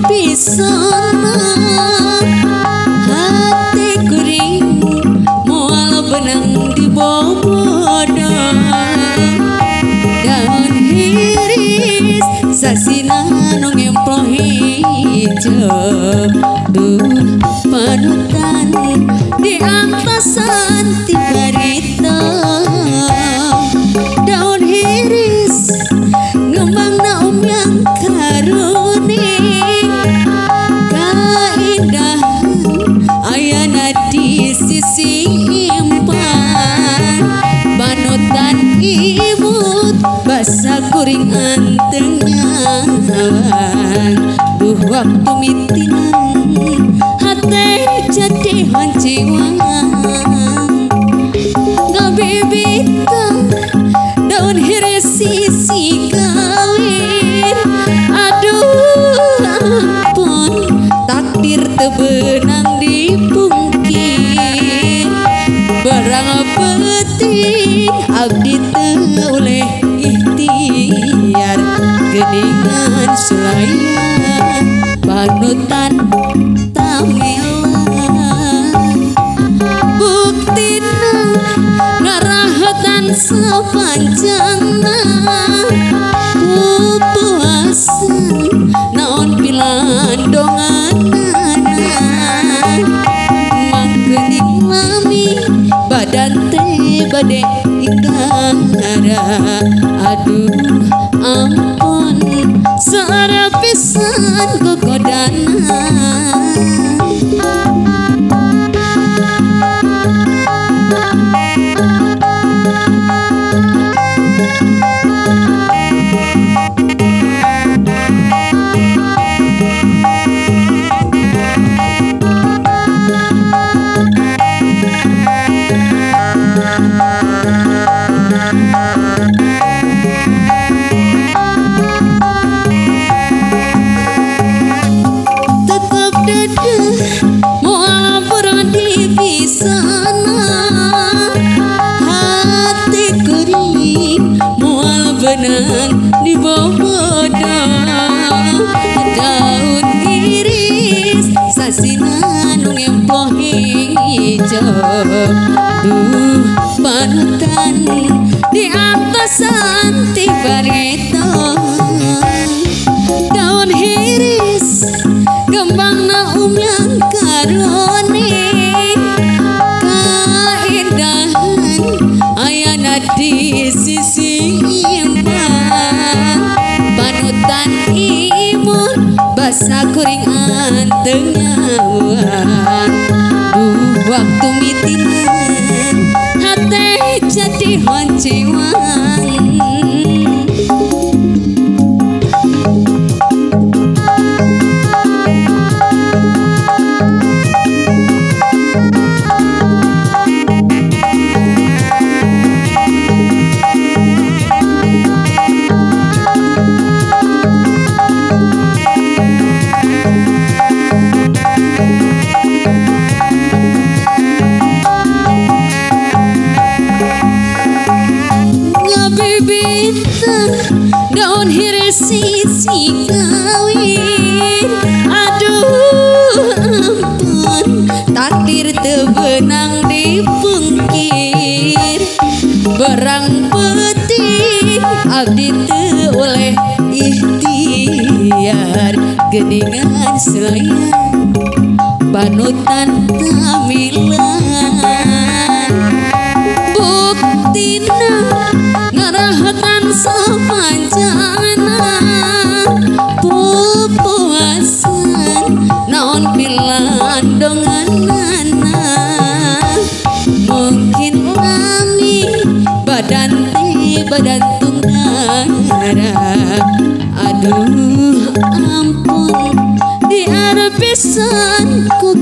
pisan hati kuring moal benang di bobodo daun hiris sasina nu ngemplo hijau duh panutan di ampasan ti barita daun hiris ngembang naum yang karuning kaindahan ayana di sisi impan panutan imut basa kuring antengan duh waktu mitinan hati jadi hanciwang ngabibita daun hiris sisi kawin aduh ampun takdir tebenang dipungkir barang penting abdi oleh ikhtiar geningan sulayan panutan tamilan buktina ngarahetan sepanjangna pupuasan naon pilandonganana manggening lami badan teh bade ingkara aduh ampun seara pisan gogodana di bobodo daun iris sasina nu ngemplo hijau duh panutan di atasan ti barito daun iris kembang naum yang karuning kaindahan ayana di sisi panutan imun basa kuring antengawan duh waktu mitinan hati jadi hanciwang daun hiris sisi kawin aduh ampun takdir tebenang dipungkir barang penting abdi teu oleh ikhtiar geningan selayan panutan tamilan buktina ngarahetan sepanjangna pupuasan naon pilandonganana mungkin lami badan teh badan tunggara aduh ampun di arep pisan ku